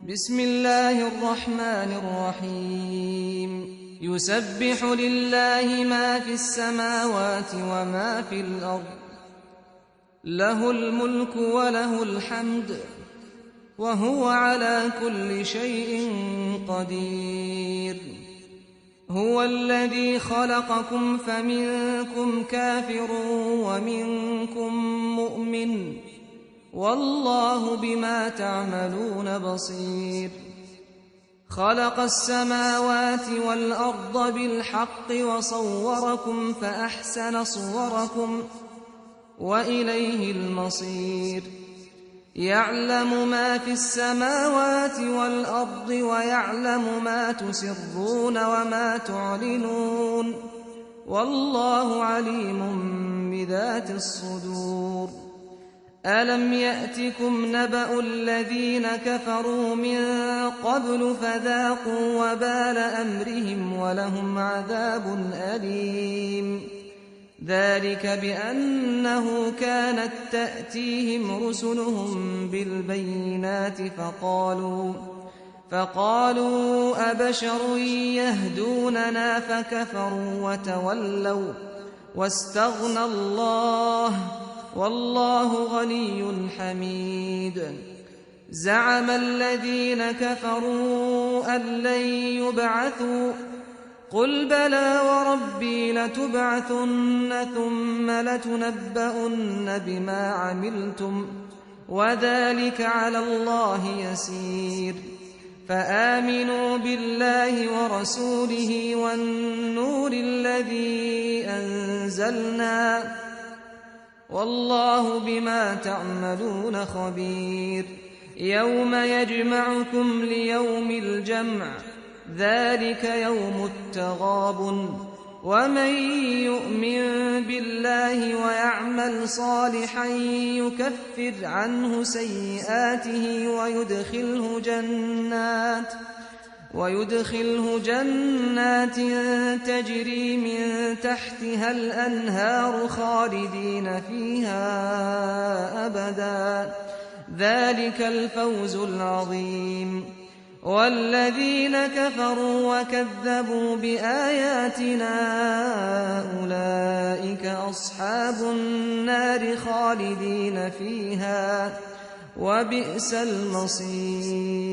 بسم الله الرحمن الرحيم يسبح لله ما في السماوات وما في الأرض له الملك وله الحمد وهو على كل شيء قدير هو الذي خلقكم فمنكم كافر ومنكم مؤمن والله بما تعملون بصير خلق السماوات والأرض بالحق وصوركم فأحسن صوركم وإليه المصير يعلم ما في السماوات والأرض ويعلم ما تسرون وما تعلنون والله عليم بذات الصدور ألم يأتكم نبأ الذين كفروا من قبل فذاقوا وبال أمرهم ولهم عذاب أليم ذلك بأنه كانت تأتيهم رسلهم بالبينات فقالوا أبشر يهدوننا فكفروا وتولوا واستغنى الله والله غني حميد زعم الذين كفروا أن لن يبعثوا قل بلى وربي لتبعثن ثم لتنبؤن بما عملتم وذلك على الله يسير فآمنوا بالله ورسوله والنور الذي أنزلنا والله بما تعملون خبير يوم يجمعكم ليوم الجمع ذلك يوم التغابن ومن يؤمن بالله ويعمل صالحا يكفر عنه سيئاته ويدخله جنات تجري من تحتها الأنهار خالدين فيها أبدا ذلك الفوز العظيم والذين كفروا وكذبوا بآياتنا أولئك أصحاب النار خالدين فيها وبئس المصير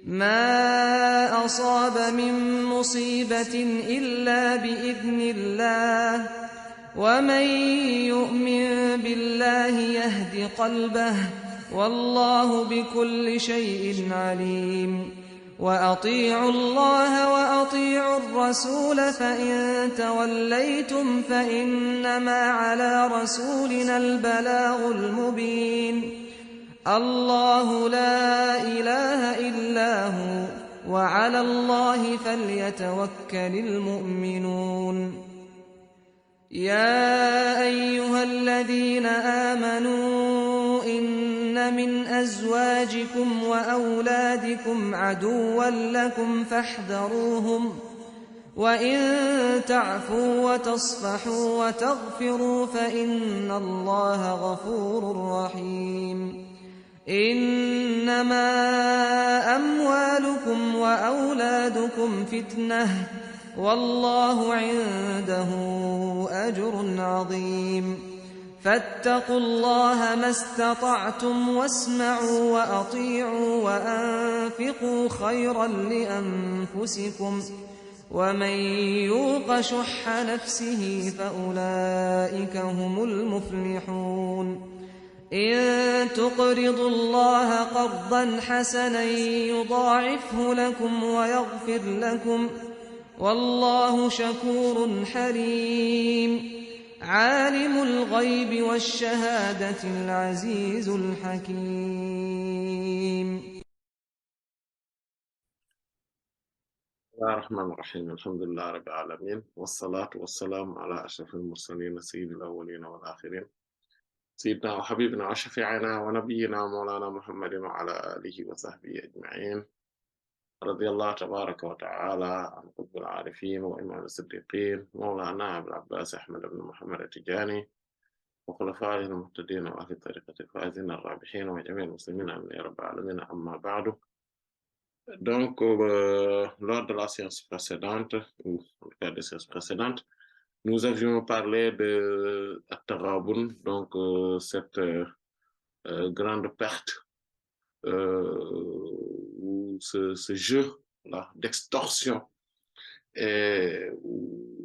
ما أصاب من مصيبة إلا بإذن الله ومن يؤمن بالله يهد قلبه والله بكل شيء عليم وأطيعوا الله وأطيعوا الرسول فإن توليتم فإنما على رسولنا البلاغ المبين الله لا إله إلا هو وعلى الله فليتوكل المؤمنون يا أيها الذين آمنوا إن من أزواجكم وأولادكم عدوا لكم فاحذروهم وإن تعفوا وتصفحوا وتغفروا فإن الله غفور رحيم إنما أموالكم وأولادكم فتنة والله عنده أجر عظيم فاتقوا الله ما استطعتم واسمعوا وأطيعوا وأنفقوا خيرا لأنفسكم ومن يوق شح نفسه فأولئك هم المفلحون إن تقرضوا الله قرضا حسنا يضاعفه لكم ويغفر لكم والله شكور حليم عالم الغيب والشهادة العزيز الحكيم بسم الله الرحمن الرحيم الحمد لله رب العالمين والصلاة والسلام على أشرف المرسلين سيد الأولين والآخرين سيدنا وحبيبنا وشفيعنا ونبينا مولانا محمد وعلى آله وصحبه أجمعين رضي الله تبارك وتعالى عن قطب العارفين وإمام الصديقين مولانا أبو العباس أحمد بن محمد التجاني وخلفائه المهتدين وأهل طريقة الفائزين الرابحين وجميع المسلمين آمين يا رب العالمين. أما بعد. Donc, lors de la séance précédente, ou en tout cas des séances précédentes, nous avions parlé de At-Taghabun, donc cette grande perte, ou ce jeu-là d'extorsion, et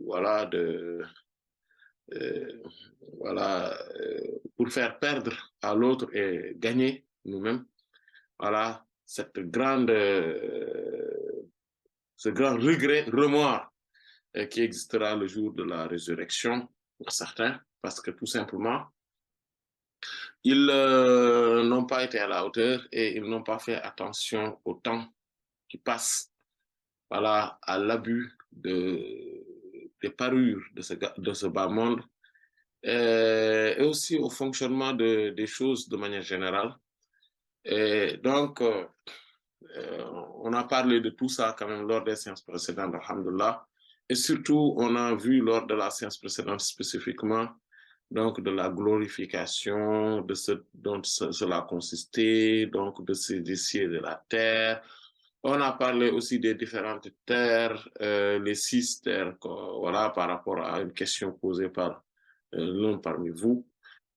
voilà, voilà, pour faire perdre à l'autre et gagner nous-mêmes. Voilà, ce grand regret, remords qui existera le jour de la résurrection pour certains, parce que tout simplement, ils n'ont pas été à la hauteur et ils n'ont pas fait attention au temps qui passe, voilà, à l'abus des parures de ce bas monde, et aussi au fonctionnement des choses de manière générale. Et donc, on a parlé de tout ça quand même lors des séances précédentes, alhamdoulilah. Et surtout, on a vu lors de la séance précédente spécifiquement, donc de la glorification, de ce dont cela consistait, donc de ces cieux de la terre. On a parlé aussi des différentes terres, les 6 terres, voilà, par rapport à une question posée par l'un parmi vous.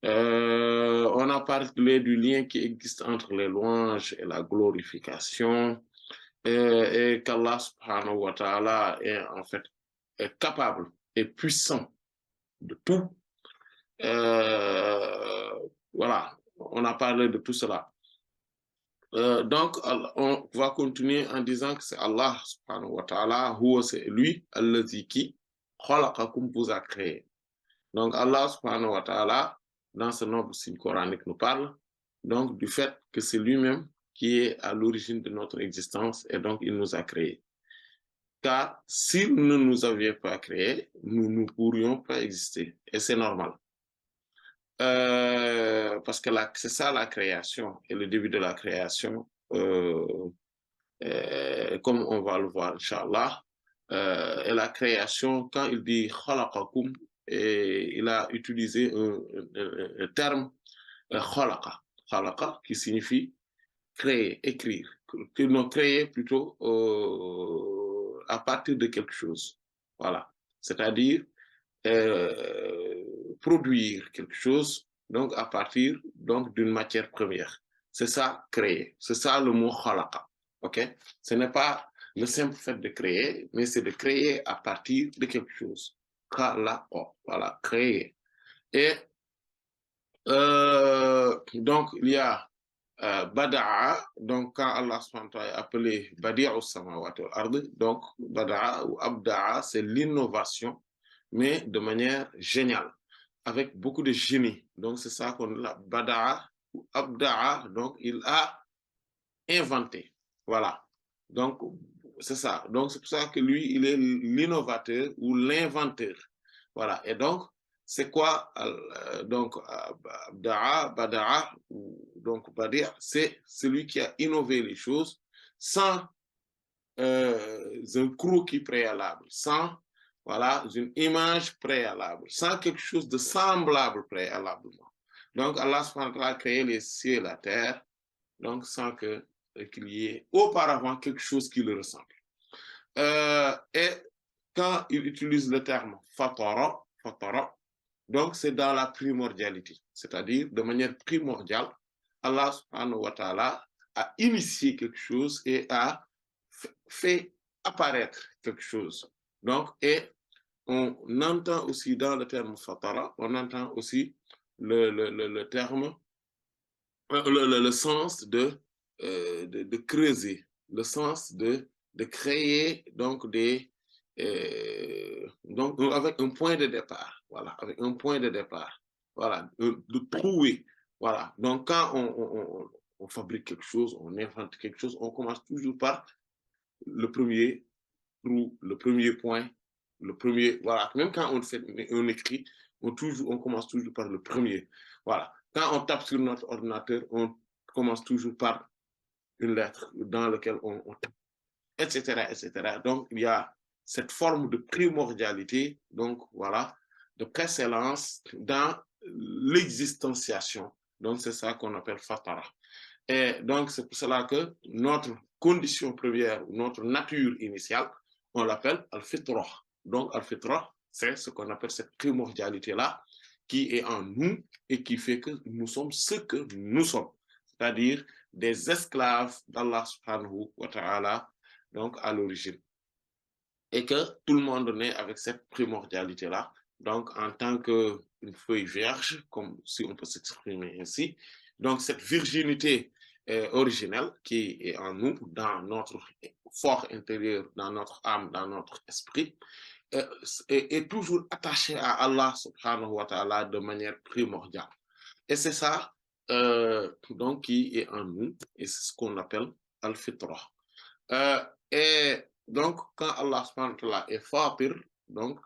On a parlé du lien qui existe entre les louanges et la glorification, et qu'Allah subhanahu wa ta'ala est en fait capable et puissant de tout. Voilà, on a parlé de tout cela. Donc, on va continuer en disant que c'est Allah subhanahu wa ta'ala, c'est lui, allazi qui khalaqakum, vous a créé. Donc, Allah subhanahu wa ta'ala, dans ce noble signe coranique, nous parle donc du fait que c'est lui-même qui est à l'origine de notre existence et donc il nous a créés. Car s'il ne nous avait pas créés, nous ne pourrions pas exister. Et c'est normal. Parce que c'est ça la création et le début de la création, comme on va le voir, Inch'Allah. Et la création, quand il dit khalaqakum, et il a utilisé un terme, khalaqa, khalaqa, qui signifie créer, écrire, que nous créer plutôt à partir de quelque chose. Voilà. C'est-à-dire produire quelque chose donc à partir donc d'une matière première. C'est ça, créer. C'est ça le mot khalaqa. OK? Ce n'est pas le simple fait de créer, mais c'est de créer à partir de quelque chose. Khalaqa, voilà, créer. Et donc, il y a Bada'a, donc quand Allah subhanahu wa ta'ala est appelé Badi'us samawati wal ard, donc Bada'a ou Abda'a, c'est l'innovation, mais de manière géniale, avec beaucoup de génie. Donc c'est ça qu'on a, Bada'a ou Abda'a, donc il a inventé. Voilà. Donc c'est ça. Donc c'est pour ça que lui, il est l'innovateur ou l'inventeur. Voilà. Et donc, c'est quoi donc Abda'a, Bada'a, donc Badir, c'est celui qui a innové les choses sans un croquis préalable, sans voilà, une image préalable, sans quelque chose de semblable préalablement. Donc Allah a créé les cieux et la terre, donc sans qu'il y ait auparavant quelque chose qui le ressemble. Et quand il utilise le terme fatara, donc c'est dans la primordialité, c'est-à-dire de manière primordiale, Allah subhanahu wa ta'ala a initié quelque chose et a fait apparaître quelque chose. Donc, et on entend aussi dans le terme fatara, on entend aussi le terme, le sens de creuser, le sens de créer donc donc avec un point de départ, voilà, avec un point de départ, voilà, de trouver, voilà. Donc quand on fabrique quelque chose, on invente quelque chose, on commence toujours par le premier trou, le premier point, le premier, voilà. Même quand on écrit, on commence toujours par le premier, voilà. Quand on tape sur notre ordinateur, on commence toujours par une lettre dans laquelle on tape, etc., etc. Donc, il y a cette forme de primordialité, donc voilà, de précédence dans l'existanciation. Donc, c'est ça qu'on appelle fatara. Et donc, c'est pour cela que notre condition première, notre nature initiale, on l'appelle al-fitra. Donc, al-fitra, c'est ce qu'on appelle cette primordialité-là qui est en nous et qui fait que nous sommes ce que nous sommes, c'est-à-dire des esclaves d'Allah subhanahu wa ta'ala, donc à l'origine. Et que tout le monde naît avec cette primordialité-là, donc en tant qu'une feuille vierge, comme si on peut s'exprimer ainsi. Donc cette virginité originelle qui est en nous, dans notre fort intérieur, dans notre âme, dans notre esprit, est toujours attachée à Allah subhanahu wa ta'ala de manière primordiale. Et c'est ça donc qui est en nous, et c'est ce qu'on appelle al-fitra. Et donc, quand Allah subhanahu wa ta'ala est fatir, donc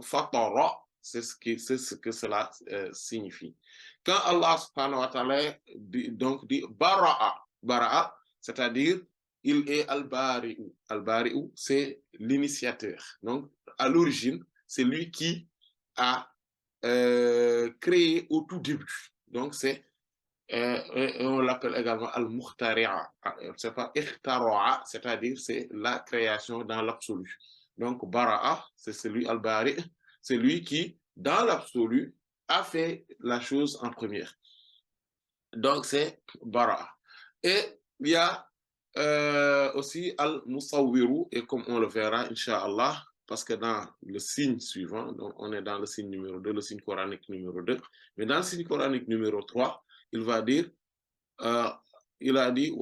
fatara, c'est ce que cela signifie. Quand Allah subhanahu wa ta'ala dit bara'a, c'est-à-dire il est al-bari'u. Al-bari'u, c'est l'initiateur. Donc, à l'origine, c'est lui qui a créé au tout début. Donc, c'est on l'appelle également al-mukhtari'a. C'est pas ikhtara'a, c'est-à-dire c'est la création dans l'absolu. Donc, bara'a, c'est celui al-bari, c'est lui qui, dans l'absolu, a fait la chose en première. Donc, c'est bara'a. Et il y a aussi al-musawwiru, et comme on le verra, Inch'Allah, parce que dans le signe suivant, donc on est dans le signe numéro 2, le signe coranique numéro 2, mais dans le signe coranique numéro 3, il va dire, il a dit,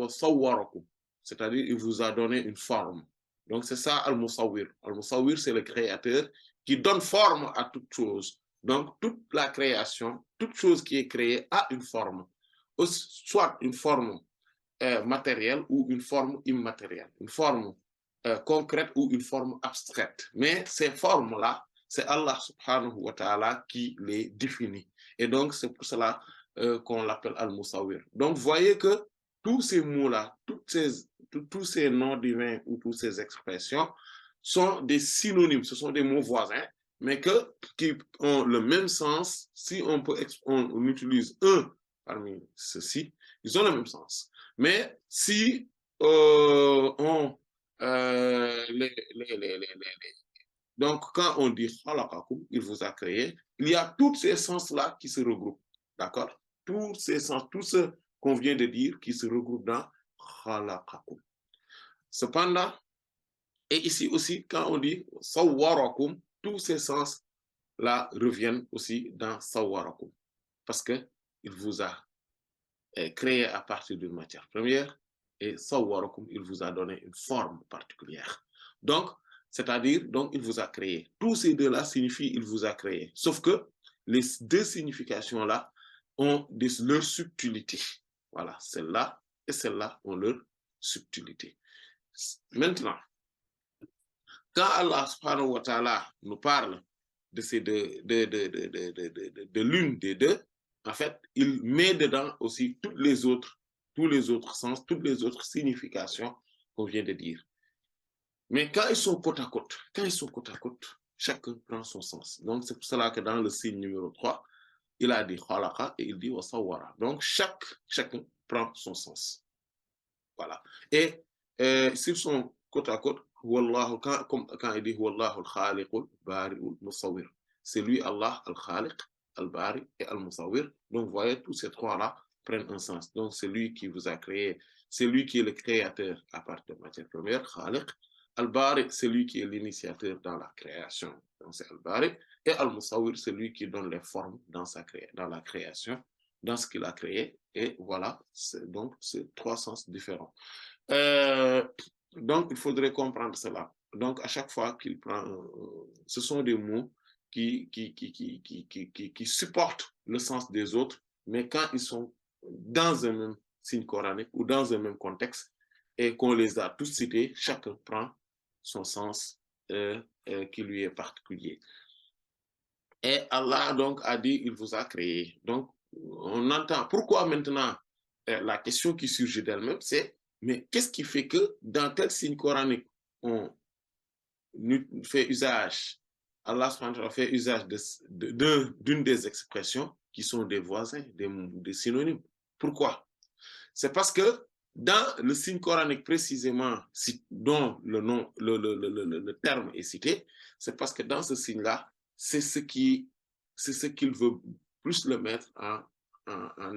c'est-à-dire il vous a donné une forme. Donc c'est ça al-musawwir. Al-musawwir, c'est le créateur qui donne forme à toute chose. Donc toute la création, toute chose qui est créée a une forme, soit une forme matérielle ou une forme immatérielle, une forme concrète ou une forme abstraite. Mais ces formes-là, c'est Allah subhanahu wa ta'ala qui les définit. Et donc, c'est pour cela qu'on l'appelle Al-Musawwir. Donc, vous voyez que tous ces mots-là, tous ces noms divins ou toutes ces expressions sont des synonymes, ce sont des mots voisins, mais qui ont le même sens. Si on utilise un parmi ceux-ci, ils ont le même sens. Mais si on donc quand on dit khalaqakum, il vous a créé, il y a tous ces sens-là qui se regroupent, d'accord? Tous ces sens, tout ce qu'on vient de dire qui se regroupent dans khalaqakum. Cependant, et ici aussi, quand on dit sawwarakum, tous ces sens-là reviennent aussi dans sawwarakum, parce que il vous a créé à partir d'une matière première, et sawwarakum, il vous a donné une forme particulière. Donc, c'est-à-dire, donc, il vous a créé. Tous ces deux-là signifient il vous a créé. Sauf que les deux significations-là ont leur subtilité. Voilà, celle-là et celle-là ont leur subtilité. Maintenant, quand Allah subhanahu wa ta'ala nous parle de l'une des deux, en fait, il met dedans aussi tous les autres sens, toutes les autres significations qu'on vient de dire. Mais quand ils sont côte à côte, chacun prend son sens. Donc, c'est pour cela que dans le signe numéro 3, il a dit khalaqa et il dit wasawwara. Donc, chacun prend son sens. Voilà. Et s'ils sont côte à côte, quand il dit Wallahu al-khaliqul bari'ul musawwir, c'est lui Allah al-khaliq, al-bari et al-musawwir. Donc, vous voyez, tous ces trois-là prennent un sens. Donc, c'est lui qui vous a créé, c'est lui qui est le créateur à partir de matière première, khaliq. Al-bari, c'est lui qui est l'initiateur dans la création. Donc, c'est al-bari. Et al-musawwir, c'est lui qui donne les formes dans la création, dans ce qu'il a créé. Et voilà, donc, c'est trois sens différents. Donc, il faudrait comprendre cela. Donc, à chaque fois qu'il prend, ce sont des mots qui supportent le sens des autres, mais quand ils sont dans un même signe coranique ou dans un même contexte et qu'on les a tous cités, chacun prend son sens qui lui est particulier. Et Allah donc a dit, il vous a créé. Donc, on entend. Pourquoi maintenant la question qui surgit d'elle-même, c'est mais qu'est-ce qui fait que dans tel signe coranique, on fait usage Allah subhanahu wa ta'ala fait usage d'une des expressions qui sont des voisins, des synonymes. Pourquoi? C'est parce que dans le signe coranique précisément dont le terme est cité, c'est parce que dans ce signe-là, c'est ce qu'il veut plus le mettre en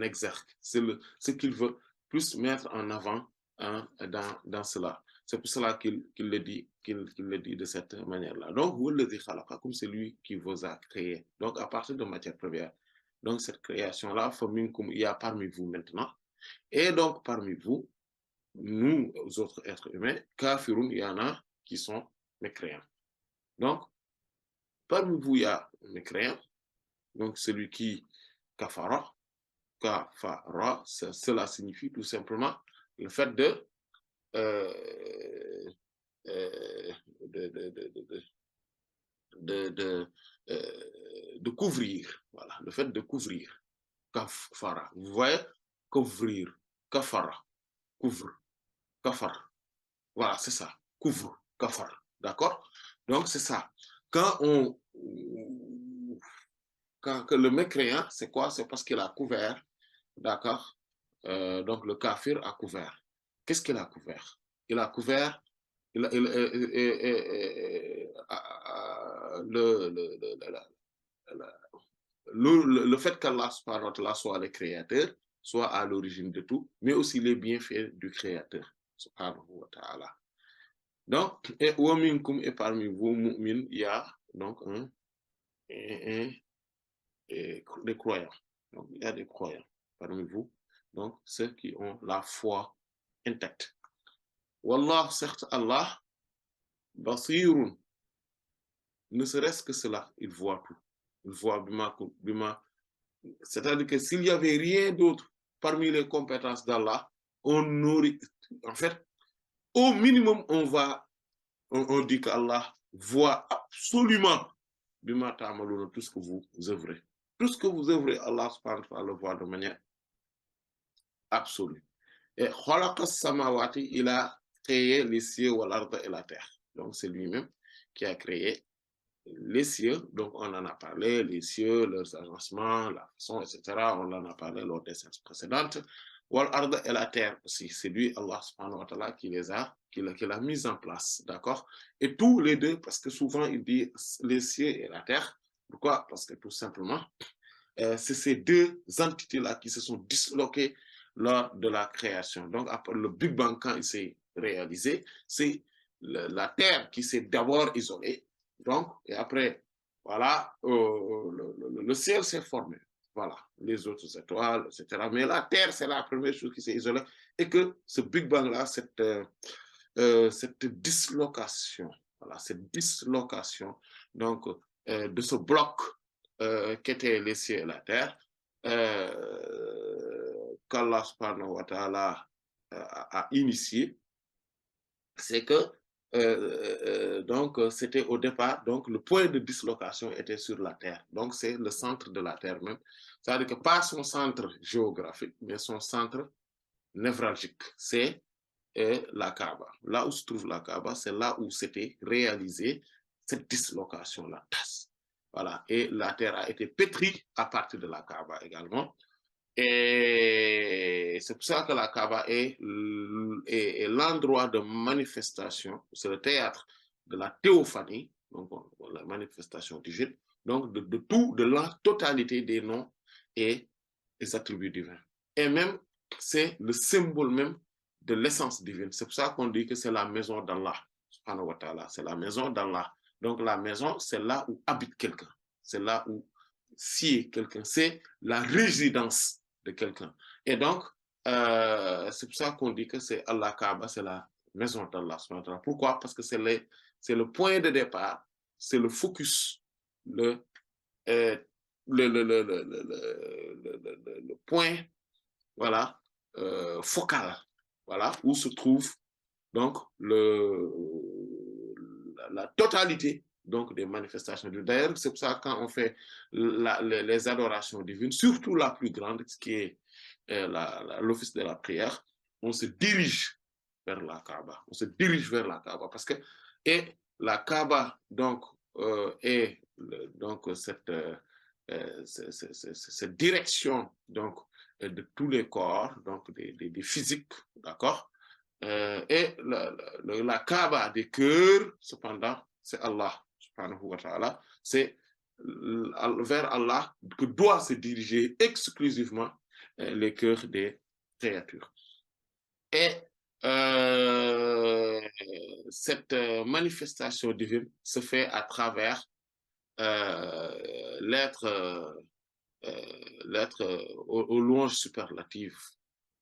exergue. C'est ce qu'il veut plus mettre en avant dans cela. C'est pour cela qu'il le dit de cette manière-là. Donc, comme c'est lui qui vous a créé. Donc, à partir de matière première. Donc, cette création-là, il y a parmi vous maintenant. Et donc, parmi vous, nous, autres êtres humains, kafirun, il y en a qui sont mécréants. Donc, parmi vous, il y a mécréants. Donc, celui qui kafara, cela signifie tout simplement le fait de couvrir. Voilà, le fait de couvrir. Kafara. Vous voyez? Couvrir. Kafara. Couvre. Kafar. Voilà, c'est ça. Couvre. Kafar. D'accord? Donc, c'est ça. Quand le mécréant, c'est quoi? C'est parce qu'il a couvert. D'accord? Donc, le kafir a couvert. Qu'est-ce qu'il a couvert? Il a couvert le fait qu'Allah soit le créateur, soit à l'origine de tout, mais aussi les bienfaits du créateur. Subhanahu wa ta'ala. Donc, et parmi vous, mu'min, il y a donc des croyants. Donc, il y a des croyants parmi vous. Donc, ceux qui ont la foi intacte. Wallah, certes, Allah, basirun, ne serait-ce que cela, il voit tout. Il voit bima. C'est-à-dire que s'il n'y avait rien d'autre parmi les compétences d'Allah, on aurait, en fait, au minimum, on dit qu'Allah voit absolument bima ta'maluna, tout ce que vous œuvrez. Tout ce que vous œuvrez, Allah subhanahu wa ta'ala le voit de manière absolue. Et khalaqa samawati, il a créé les cieux, et la terre. Donc c'est lui-même qui a créé les cieux. Donc on en a parlé, les cieux, leurs agencements, la façon, etc. On en a parlé lors des séances précédentes. Et la terre aussi. C'est lui, Allah subhanahu wa ta'ala, qui l'a mis en place. D'accord? Et tous les deux, parce que souvent il dit les cieux et la terre. Pourquoi? Parce que tout simplement, c'est ces deux entités-là qui se sont disloquées lors de la création. Donc, après le Big Bang, quand il s'est réalisé, c'est la Terre qui s'est d'abord isolée. Donc, et après, voilà, le ciel s'est formé. Voilà, les autres étoiles, etc. Mais la Terre, c'est la première chose qui s'est isolée. Et que ce Big Bang-là, cette dislocation, voilà, cette dislocation, donc, de ce bloc qu'étaient les cieux et la terre, qu'Allah subhanahu wa ta'ala a initié, c'est que donc c'était au départ, donc le point de dislocation était sur la terre. Donc c'est le centre de la terre même. C'est-à-dire que pas son centre géographique, mais son centre névralgique. C'est la Kaaba. Là où se trouve la Kaaba, c'est là où s'était réalisée cette dislocation-là. Voilà. Et la terre a été pétrie à partir de la Kaaba également. Et c'est pour ça que la Kaaba est l'endroit de manifestation, c'est le théâtre de la théophanie, donc la manifestation divine, donc de la totalité des noms et des attributs divins. Et même, c'est le symbole même de l'essence divine. C'est pour ça qu'on dit que c'est la maison d'Allah, subhanahu wa ta'ala, c'est la maison d'Allah. Donc la maison, c'est là où habite quelqu'un, c'est là où sied quelqu'un, c'est la résidence de quelqu'un. Et donc, c'est pour ça qu'on dit que c'est Allah Kaaba, c'est la maison d'Allah. Pourquoi? Parce que c'est le point de départ, c'est le focus, le point, voilà, focal, voilà, où se trouve donc la totalité donc des manifestations. D'ailleurs, c'est pour ça que quand on fait les adorations divines, surtout la plus grande, ce qui est l'office de la prière, on se dirige vers la Kaaba. On se dirige vers la Kaaba parce que, et la Kaaba, donc, est donc cette direction donc de tous les corps, donc des physiques, d'accord? Et la Kaaba des cœurs, cependant, c'est Allah, subhanahu wa ta'ala, c'est vers Allah que doit se diriger exclusivement les cœurs des créatures. Et cette manifestation divine se fait à travers l'être aux louanges superlatives,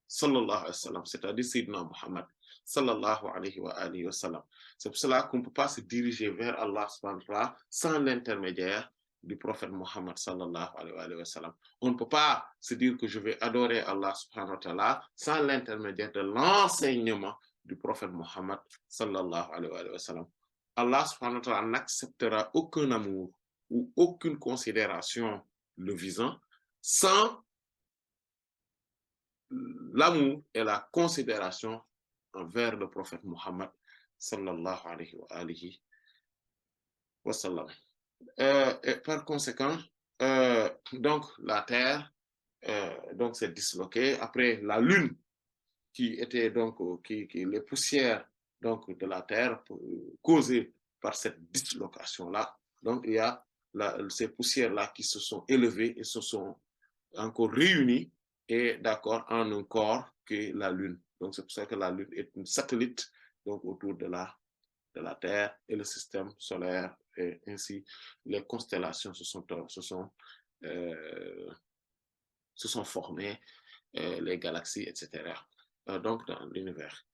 sallallahu alayhi wa sallam, c'est-à-dire Sayyidina Muhammad, sallallahu alayhi wa sallam. C'est pour cela qu'on ne peut pas se diriger vers Allah subhanahu wa ta'ala sans l'intermédiaire du prophète Muhammad, sallallahu alayhi wa sallam. On ne peut pas se dire que je vais adorer Allah subhanahu wa ta'ala sans l'intermédiaire de l'enseignement du prophète Muhammad, sallallahu alayhi wa sallam. Allah subhanahu wa ta'ala n'acceptera aucun amour ou aucune considération le visant sans l'amour et la considération envers le prophète Muhammad, sallallahu alayhi wa sallam. Et par conséquent, donc la terre donc s'est disloquée après la lune qui était donc les poussières donc de la terre causées par cette dislocation là. Donc il y a ces poussières là qui se sont élevées et se sont encore réunies et d'accord en un corps que la lune. Donc c'est pour ça que la lune est un satellite donc autour de la Terre et le système solaire, et ainsi les constellations se sont formées, les galaxies, etc. Donc dans l'univers.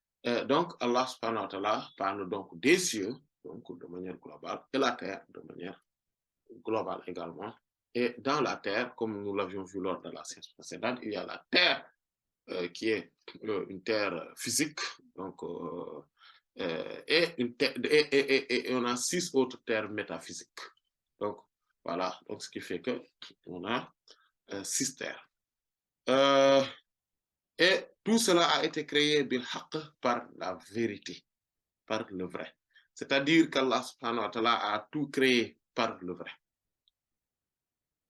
Donc Allah subhanahu wa ta'ala parle donc des cieux, donc de manière globale, et la terre de manière globale également. Et dans la terre, comme nous l'avions vu lors de la séance précédente, il y a la terre qui est une terre physique, donc et on a 6 autres terres métaphysiques. Donc voilà, donc ce qui fait que on a 6 terres. Et tout cela a été créé bil haqq, par la vérité, par le vrai. C'est-à-dire qu'Allah subhanahu wa ta'ala a tout créé par le vrai.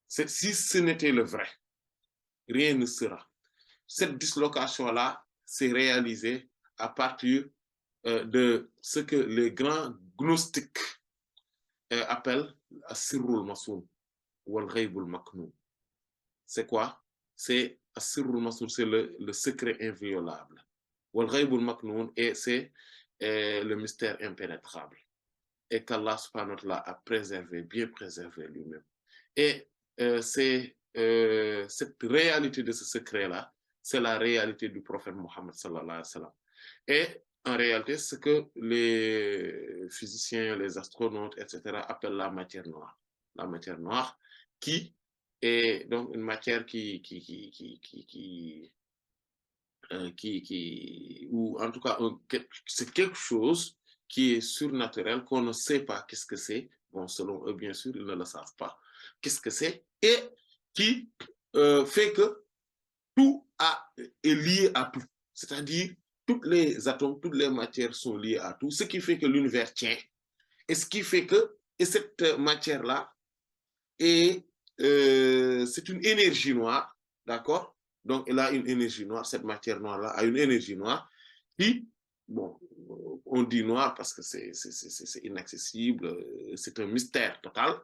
Si ce n'était le vrai, rien ne sera. Cette dislocation-là s'est réalisée à partir de ce que les grands gnostiques appellent As-Sirrul Masoun ou Al-Ghaybul Maknoun. C'est quoi? C'est As-Sirrul Masoun, c'est le secret inviolable. Ou Al-Ghaybul Maknoun, et c'est le mystère impénétrable. Et qu'Allah subhanahu wa ta'ala a préservé, bien préservé lui-même. Et c'est cette réalité de ce secret-là, c'est la réalité du prophète Mohammed sallallahu alayhi wa sallam. Et en réalité, ce que les physiciens, les astronautes, etc., appellent la matière noire. La matière noire qui est donc une matière ou en tout cas, c'est quelque chose qui est surnaturel, qu'on ne sait pas qu'est-ce que c'est. Bon, selon eux, bien sûr, ils ne le savent pas. Qu'est-ce que c'est? Et qui fait que tout est lié à tout. C'est-à-dire, tous les atomes, toutes les matières sont liées à tout, ce qui fait que l'univers tient. Et ce qui fait que, et cette matière-là, c'est une énergie noire, d'accord? Donc, elle a une énergie noire, cette matière noire-là a une énergie noire qui, bon, on dit noir parce que c'est inaccessible, c'est un mystère total,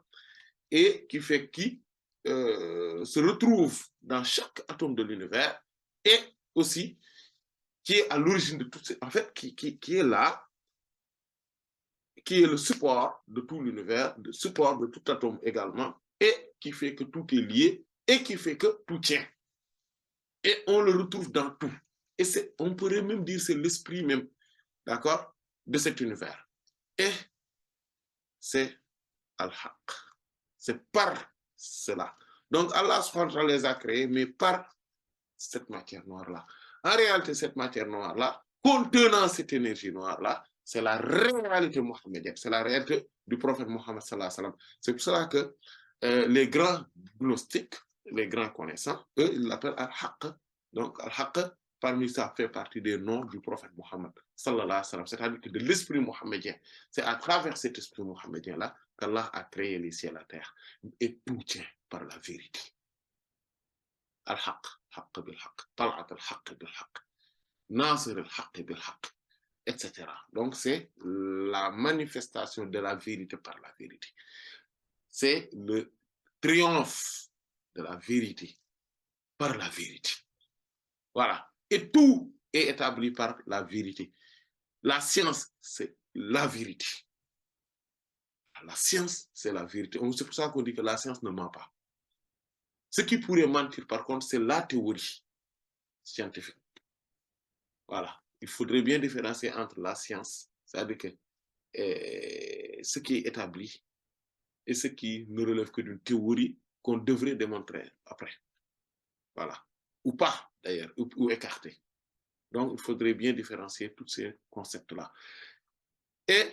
et qui fait qui se retrouve dans chaque atome de l'univers, et aussi qui est à l'origine de tout, en fait, qui est là, qui est le support de tout l'univers, le support de tout atome également, et qui fait que tout est lié, et qui fait que tout tient. Et on le retrouve dans tout. Et on pourrait même dire c'est l'esprit même, d'accord, de cet univers. Et c'est Al-Haq. C'est par cela. Donc Allah subhanahu wa ta'ala les a créés, mais par cette matière noire-là. En réalité, cette matière noire-là, contenant cette énergie noire-là, c'est la réalité mohammedienne, c'est la réalité du prophète Mohammed sallallahu alayhi wa sallam. C'est pour cela que les grands gnostiques, les grands connaissants, eux, ils l'appellent Al-Haq. Donc Al-Haq, parmi ça fait partie des noms du prophète Mohammed, sallallahu alayhi wa sallam, c'est-à-dire que de l'esprit mohammedien. C'est à travers cet esprit mohammedien-là qu'Allah a créé les cieux et la terre. Et tout tient par la vérité. Al-Haqq, Haqq bil-Haqq, Tal'at al-Haqq bil-Haqq, Nasir al-Haqq bil-Haqq, etc. Donc, c'est la manifestation de la vérité par la vérité. C'est le triomphe de la vérité par la vérité. Voilà. Et tout est établi par la vérité. La science, c'est la vérité. La science, c'est la vérité. C'est pour ça qu'on dit que la science ne ment pas. Ce qui pourrait mentir, par contre, c'est la théorie scientifique. Voilà. Il faudrait bien différencier entre la science, c'est-à-dire que ce qui est établi et ce qui ne relève que d'une théorie qu'on devrait démontrer après. Voilà. Ou pas, d'ailleurs, ou écarter. Donc, il faudrait bien différencier tous ces concepts-là. Et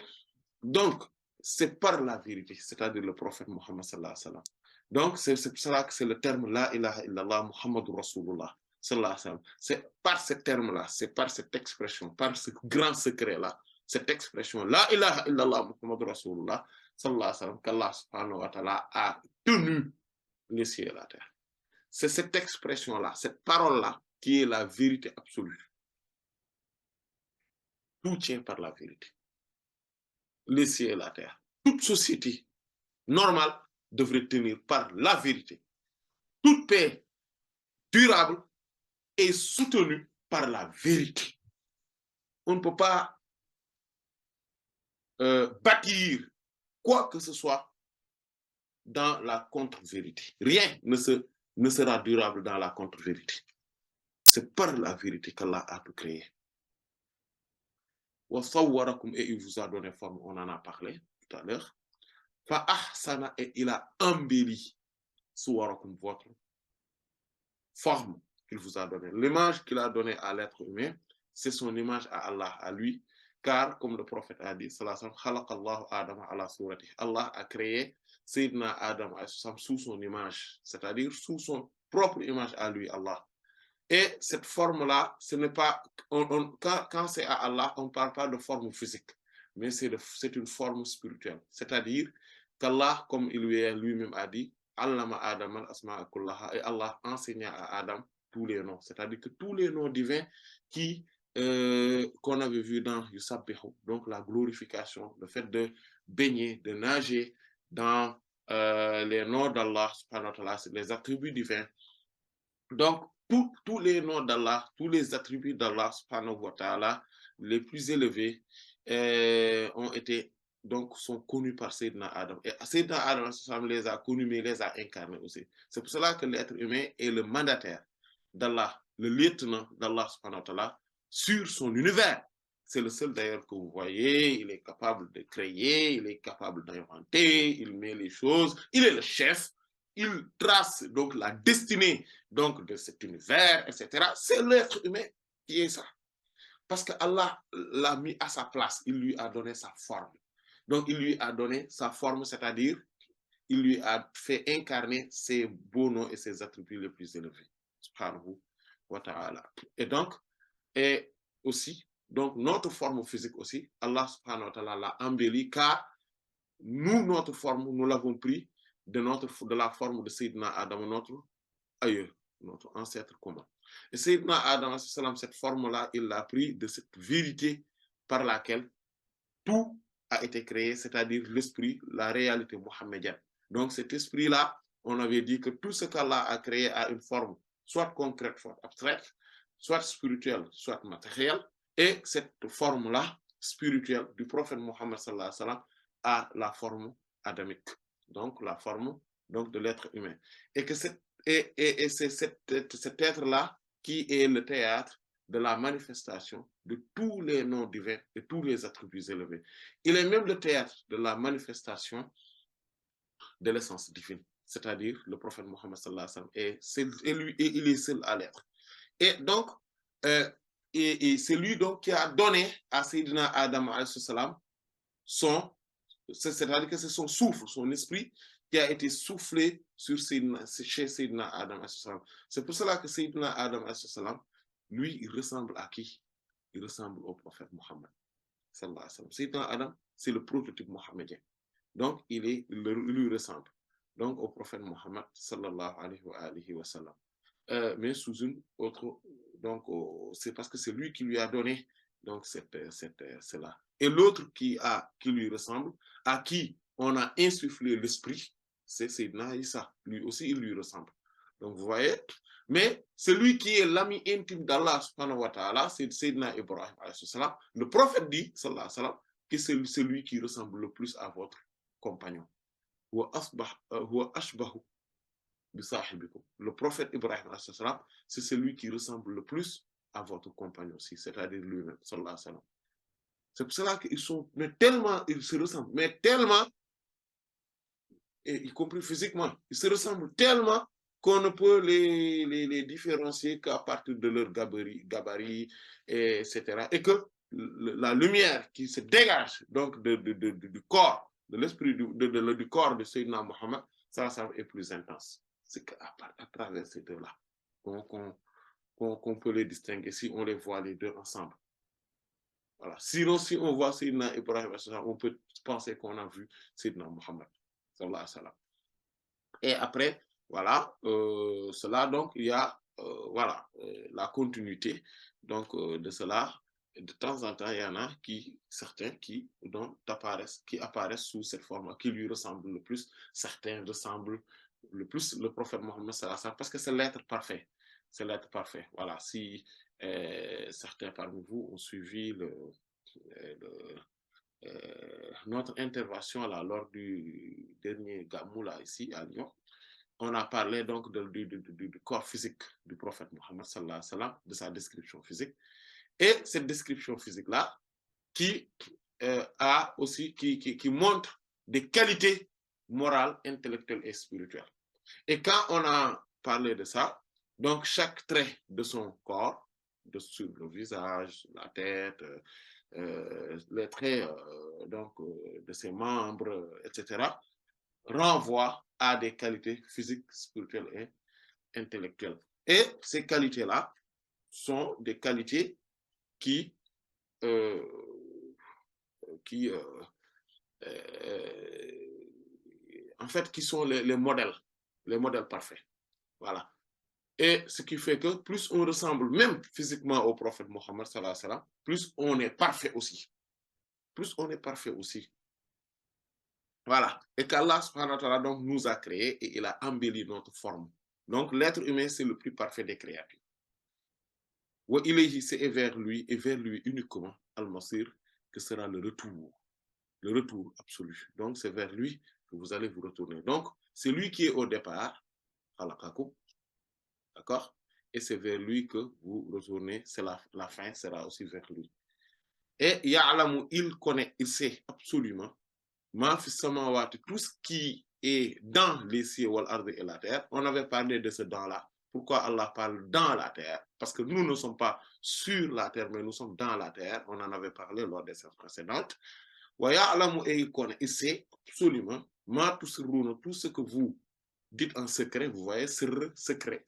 donc, c'est par la vérité, c'est-à-dire le prophète Mohammed sallallahu alayhi wa sallam. Donc, c'est pour cela que c'est le terme La ilaha illallah Muhammadur Rasulullah sallallahu alayhi wa sallam. C'est par ce terme-là, c'est par cette expression, par ce grand secret-là, cette expression La ilaha illallah Muhammadur Rasulullah sallallahu alayhi wa sallam, qu'Allah subhanahu wa ta'ala a tenu les cieux et la terre. C'est cette expression-là, cette parole-là qui est la vérité absolue. Tout tient par la vérité. Les cieux et la terre. Toute société normale devrait tenir par la vérité. Toute paix durable est soutenue par la vérité. On ne peut pas bâtir quoi que ce soit dans la contre-vérité. Rien ne sera durable dans la contre-vérité. C'est par la vérité qu'Allah a tout créé. Et il vous a donné forme, on en a parlé tout à l'heure. Fa'ahsana, et il a embelli suwarakum, votre forme qu'il vous a donnée. L'image qu'il a donnée à l'être humain, c'est son image à Allah, à lui. Car, comme le prophète a dit, Allah a créé Sayyidina Adam sous son image, c'est-à-dire sous son propre image à lui, Allah. Et cette forme-là, ce n'est pas, quand c'est à Allah, on ne parle pas de forme physique, mais c'est une forme spirituelle. C'est-à-dire qu'Allah, comme il lui-même a dit, Allama Adam al-asma'a kullaha, et Allah enseigna à Adam tous les noms. C'est-à-dire que tous les noms divins qu'on avait vu dans Yusabbihu, donc la glorification, le fait de baigner, de nager dans les noms d'Allah, les attributs divins. Donc, tous les noms d'Allah, tous les attributs d'Allah, subhanahu wa ta'ala, les plus élevés, ont été, donc, sont connus par Sayyidina Adam. Et Sayyidina Adam les a connus, mais les a incarnés aussi. C'est pour cela que l'être humain est le mandataire d'Allah, le lieutenant d'Allah, subhanahu wa ta'ala, sur son univers. C'est le seul d'ailleurs que vous voyez, il est capable de créer, il est capable d'inventer, il met les choses, il est le chef. Il trace donc la destinée donc, de cet univers, etc. C'est l'être humain qui est ça. Parce que Allah l'a mis à sa place, il lui a donné sa forme. Donc, il lui a donné sa forme, c'est-à-dire, il lui a fait incarner ses beaux noms et ses attributs les plus élevés. Subhanahu wa ta'ala. Et donc, et aussi, donc, notre forme physique aussi, Allah subhanahu wa ta'ala l'a embellie, car nous, notre forme, nous l'avons pris de la forme de Sayyidina Adam, notre aïeux, notre ancêtre commun. Et Sayyidina Adam, cette forme-là, il l'a pris de cette vérité par laquelle tout a été créé, c'est-à-dire l'esprit, la réalité mohammedienne. Donc cet esprit-là, on avait dit que tout ce qu'Allah a créé a une forme, soit concrète, soit abstraite, soit spirituelle, soit matérielle. Et cette forme-là, spirituelle, du prophète Mohammed sallallahu alayhi wa sallam, a la forme adamique. Donc la forme donc, de l'être humain. Et que c'est cet être-là qui est le théâtre de la manifestation de tous les noms divins et tous les attributs élevés. Il est même le théâtre de la manifestation de l'essence divine, c'est-à-dire le prophète Mohammed sallallahu alayhi wa sallam, et il est seul à l'être. Et donc, et c'est lui donc qui a donné à Sayyidina Adam alayhi salam c'est-à-dire que c'est son souffle, son esprit qui a été soufflé chez Sayyidina Adam. C'est pour cela que Sayyidina Adam lui, il ressemble à qui? Il ressemble au prophète Mohammed. Sallallahu alayhi wa sallam. Sayyidina Adam, c'est le prototype mohammedien. Donc, il lui ressemble. Donc, au prophète Mohammed, sallallahu alayhi wa sallam. Mais sous une autre, donc c'est parce que c'est lui qui lui a donné donc cela. Et l'autre qui lui ressemble, à qui on a insufflé l'esprit, c'est Sayyidina Isa. Lui aussi, il lui ressemble. Donc vous voyez, mais celui qui est l'ami intime d'Allah subhanahu wa ta'ala, c'est Sayyidina Ibrahim alayhi salam. Le prophète dit, sallallahu alayhi wa sallam, que c'est celui qui ressemble le plus à votre compagnon. Le prophète Ibrahim, c'est celui qui ressemble le plus à votre compagnon aussi, c'est-à-dire lui-même. C'est pour cela qu'ils sont, mais tellement, ils se ressemblent, mais tellement, et y compris physiquement, ils se ressemblent tellement qu'on ne peut les différencier qu'à partir de leur gabarit, etc. Et que la lumière qui se dégage donc du corps, de l'esprit du corps de Sayyidina Mohammed, ça est plus intense. C'est qu'à travers ces deux-là qu'on peut les distinguer si on les voit les deux ensemble. Voilà. Sinon, si on voit Sayyidina Ibrahim, on peut penser qu'on a vu Sayyidina Mohammed. Et après, voilà, cela, donc, il y a voilà, la continuité donc, de cela. De temps en temps, il y en a certains qui apparaissent sous cette forme, qui lui ressemblent le plus. Certains ressemblent le plus le prophète Mohammed parce que c'est l'être parfait. C'est l'être parfait. Voilà, si certains parmi vous ont suivi notre intervention là, lors du dernier Gamou là, ici à Lyon, on a parlé donc du corps physique du prophète Mohammed sallallahu alayhi wa sallam, de sa description physique. Et cette description physique-là qui montre des qualités morales, intellectuelles et spirituelles. Et quand on a parlé de ça, donc chaque trait de son corps, sur le visage, la tête, les traits de ses membres, etc., renvoie à des qualités physiques, spirituelles et intellectuelles. Et ces qualités-là sont des qualités qui en fait, qui sont les modèles parfaits. Voilà. Et ce qui fait que plus on ressemble même physiquement au prophète Mohammed sallallahu alayhi wa sallam, plus on est parfait aussi. Plus on est parfait aussi. Voilà. Et qu'Allah subhanahu wa ta'ala donc nous a créés et il a embelli notre forme. Donc l'être humain, c'est le plus parfait des créatures. Wa ilayhi, c'est vers lui et vers lui uniquement, al-Masir, que sera le retour absolu. Donc c'est vers lui que vous allez vous retourner. Donc c'est lui qui est au départ, d'accord? Et c'est vers lui que vous retournez, c'est la fin sera aussi vers lui. Et ya'lamu, il connaît, il sait absolument tout ce qui est dans les cieux et la terre. On avait parlé de ce dans-là. Pourquoi Allah parle dans la terre? Parce que nous ne sommes pas sur la terre, mais nous sommes dans la terre. On en avait parlé lors des séances précédentes. Et il connaît, il sait absolument tout ce que vous dites en secret. Vous voyez, secret.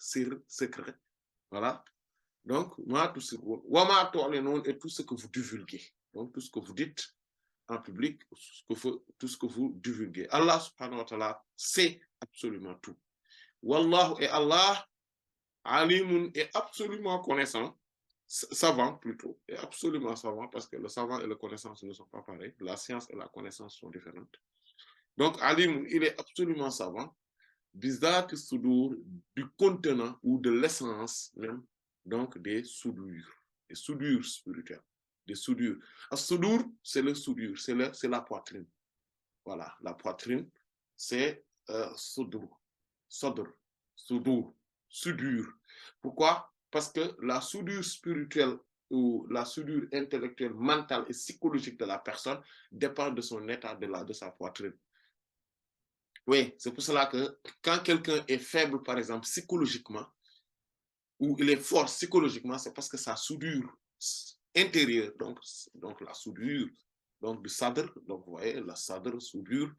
Voilà. Donc, et tout ce que vous divulguez. Donc, tout ce que vous dites en public, tout ce que vous divulguez. Allah subhanahu wa ta'ala sait absolument tout. Wallahu, et Allah, alimun, est absolument connaissant, savant plutôt, est absolument savant, parce que le savant et la connaissance ne sont pas pareils. La science et la connaissance sont différentes. Donc, alimun, il est absolument savant, bizarre sudur, du contenant ou de l'essence même, donc des soudures spirituelles. Des soudures. Soudure, c'est le soudure, c'est la poitrine. Voilà, la poitrine, c'est soudure. Soudure. Pourquoi? Parce que la soudure spirituelle ou la soudure intellectuelle, mentale et psychologique de la personne dépend de son état de sa poitrine. Oui, c'est pour cela que quand quelqu'un est faible, par exemple, psychologiquement, ou il est fort psychologiquement, c'est parce que sa soudure intérieure, donc la soudure donc du sadr, donc vous voyez, la sadr, soudure,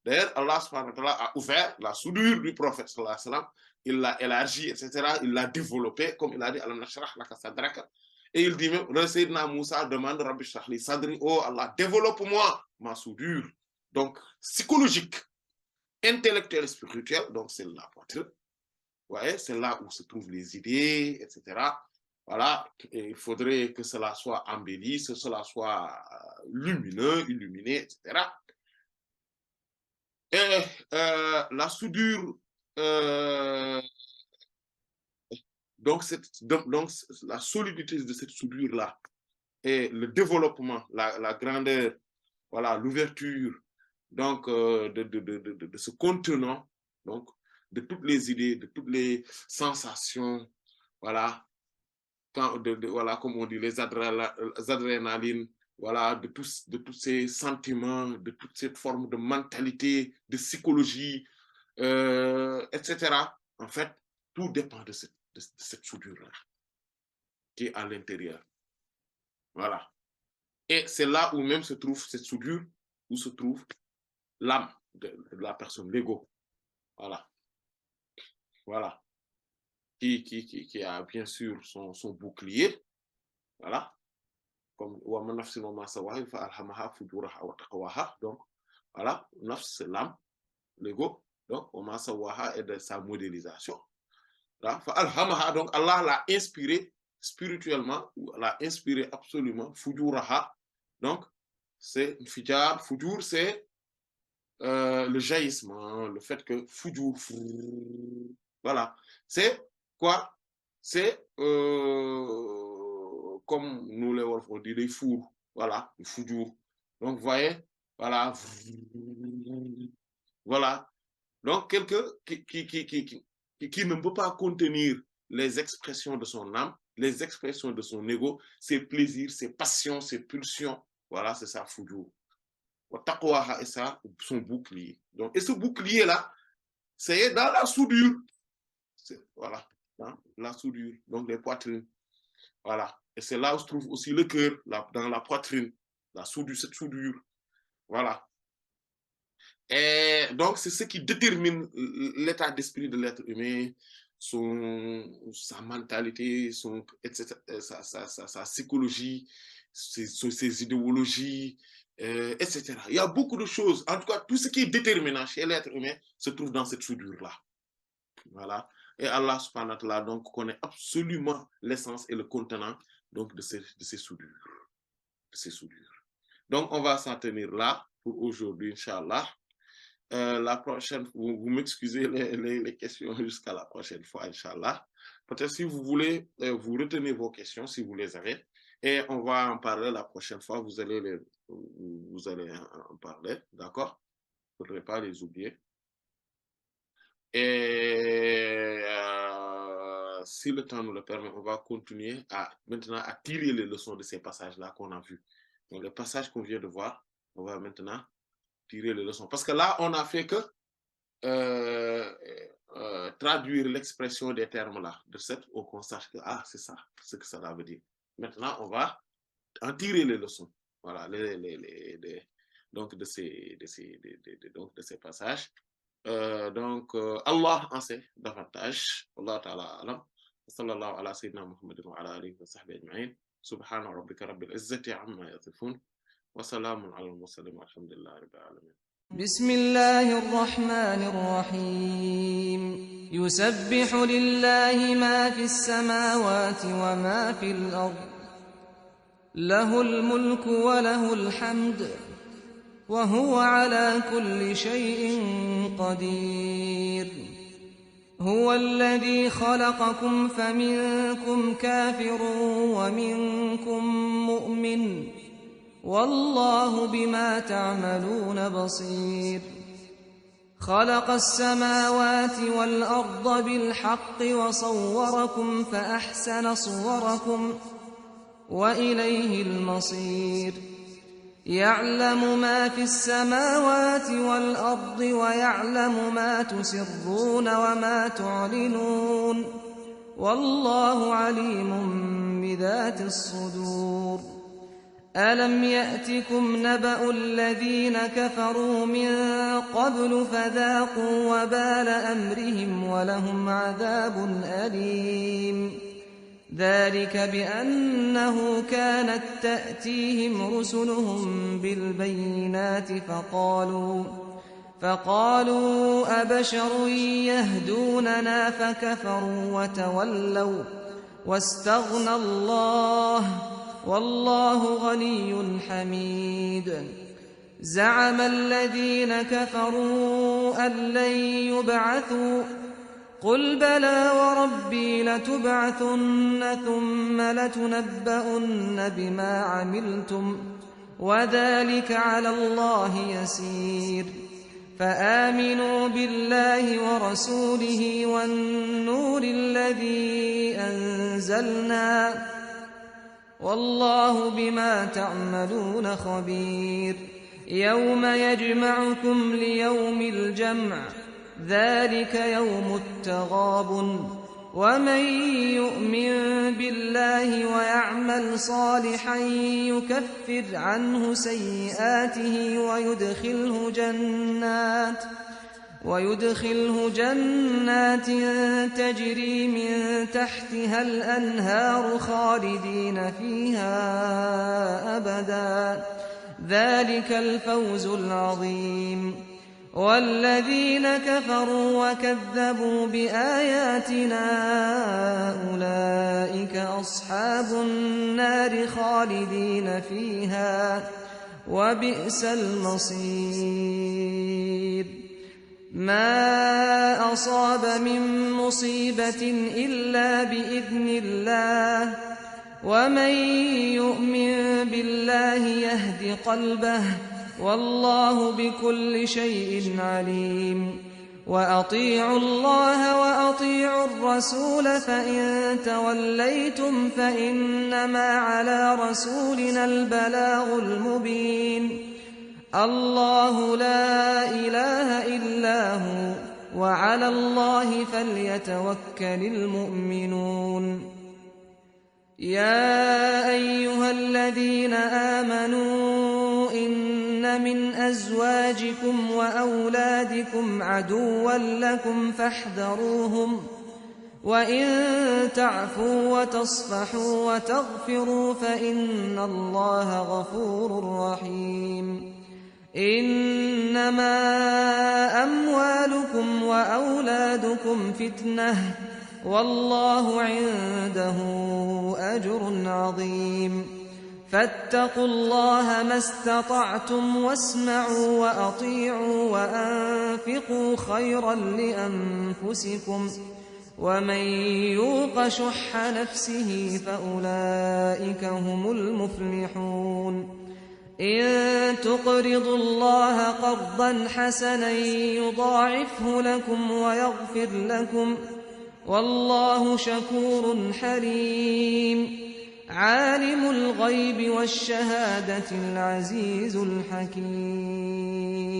D'ailleurs, Allah subhanahu wa ta'ala a ouvert la soudure du prophète sallallahu alayhi wa sallam, il l'a élargi, etc. Il l'a développé, comme il a dit, Alam nashrah laka sadraka. Et il dit même, le Sayyidina Moussa demande, Rabbi shrah li sadri, oh Allah, développe-moi ma soudure. Donc, psychologique, intellectuelle, spirituelle, donc c'est la poitrine. Vous voyez, c'est là où se trouvent les idées, etc. Voilà, et il faudrait que cela soit embelli, que cela soit lumineux, illuminé, etc. Et la soudure, donc la solidité de cette soudure-là et le développement, la grandeur, voilà, l'ouverture donc de ce contenant, donc de toutes les idées, de toutes les sensations, voilà, voilà, comme on dit, les adrénalines, voilà, de tous ces sentiments, de toutes ces formes de mentalité, de psychologie, etc. En fait, tout dépend de cette soudure-là qui est à l'intérieur. Voilà. Et c'est là où même se trouve cette soudure, où se trouve l'âme de la personne, l'ego. Voilà. Voilà. Qui a bien sûr son bouclier. Voilà. Comme donc voilà, nafs c'est l'âme, l'ego, donc Sawaha est de sa modélisation. Donc Allah l'a inspiré spirituellement, ou l'a inspiré absolument, fujuraha, donc c'est fijar, fujur c'est le jaillissement, le fait que fujur, voilà, c'est quoi? C'est comme nous les Wolfs on dit, les fours, voilà, les fujur. Donc, vous voyez, voilà, voilà. Donc, quelqu'un qui ne peut pas contenir les expressions de son âme, les expressions de son ego, ses plaisirs, ses passions, ses pulsions, voilà, c'est ça, fujur. Taqwa et ça, son bouclier. Donc, et ce bouclier-là, c'est dans la soudure. Voilà, dans la soudure, donc les poitrines. Voilà. Et c'est là où se trouve aussi le cœur, dans la poitrine, la soudure, cette soudure. Voilà. Et donc, c'est ce qui détermine l'état d'esprit de l'être humain, sa mentalité, etc., sa psychologie, ses idéologies, etc. Il y a beaucoup de choses. En tout cas, tout ce qui est déterminant chez l'être humain se trouve dans cette soudure-là. Voilà. Et Allah subhanahu wa ta'ala donc connaît absolument l'essence et le contenant donc de ces soudures. Donc, on va s'en tenir là pour aujourd'hui, Inch'Allah. La prochaine, vous m'excusez les questions jusqu'à la prochaine fois, Inch'Allah. Peut-être si vous voulez, vous retenez vos questions si vous les avez. Et on va en parler la prochaine fois. Vous allez en parler, d'accord? Il ne faudrait pas les oublier. Et si le temps nous le permet, on va continuer maintenant à tirer les leçons de ces passages-là qu'on a vus. Donc, les passages qu'on vient de voir, on va maintenant tirer les leçons. Parce que là, on a fait que traduire l'expression des termes-là, de cette, on constate que, c'est ça, ce que ça veut dire. Maintenant, on va en tirer les leçons. Voilà, donc de ces passages. Donc, Allah en sait davantage. Allah ta'ala alam. Sallallahu ala sayyidina Muhammadin wa ala alihi wa sahbihi ajma'in. Subhana rabbika rabbil izzati amma yasifun. Wa salamun ala al-mursalin walhamdulillahi rabbil alamin. بسم الله الرحمن الرحيم يسبح لله ما في السماوات وما في الأرض له الملك وله الحمد وهو على كل شيء قدير هو الذي خلقكم فمنكم كافر ومنكم مؤمن والله بما تعملون بصير خلق السماوات والأرض بالحق وصوركم فأحسن صوركم وإليه المصير يعلم ما في السماوات والأرض ويعلم ما تسرون وما تعلنون والله عليم بذات الصدور ألم يأتكم نبأ الذين كفروا من قبل فذاقوا وبال أمرهم ولهم عذاب أليم ذلك بأنه كانت تأتيهم رسلهم بالبينات فقالوا أبشر يهدوننا فكفروا وتولوا واستغنى الله والله غني حميد زعم الذين كفروا أن لن يبعثوا قل بلى وربي لتبعثن ثم لتنبؤن بما عملتم وذلك على الله يسير فآمنوا بالله ورسوله والنور الذي أنزلنا والله بما تعملون خبير يوم يجمعكم ليوم الجمع ذلك يوم التغابن ومن يؤمن بالله ويعمل صالحا يكفر عنه سيئاته ويدخله جنات تجري من تحتها الأنهار خالدين فيها أبدا ذلك الفوز العظيم والذين كفروا وكذبوا بآياتنا أولئك أصحاب النار خالدين فيها وبئس المصير ما أصاب من مصيبة إلا بإذن الله ومن يؤمن بالله يهد قلبه والله بكل شيء عليم وأطيعوا الله وأطيعوا الرسول فإن توليتم فإنما على رسولنا البلاغ المبين الله لا إله إلا هو وعلى الله فليتوكل المؤمنون يا أيها الذين آمنوا إن من أزواجكم وأولادكم عدوا لكم فاحذروهم وإن تعفوا وتصفحوا وتغفروا فإن الله غفور رحيم إنما أموالكم وأولادكم فتنة والله عنده أجر عظيم فاتقوا الله ما استطعتم واسمعوا وأطيعوا وأنفقوا خيرا لأنفسكم ومن يوق شح نفسه فأولئك هم المفلحون إن تقرضوا الله قرضا حسنا يضاعفه لكم ويغفر لكم والله شكور حليم عالم الغيب والشهادة العزيز الحكيم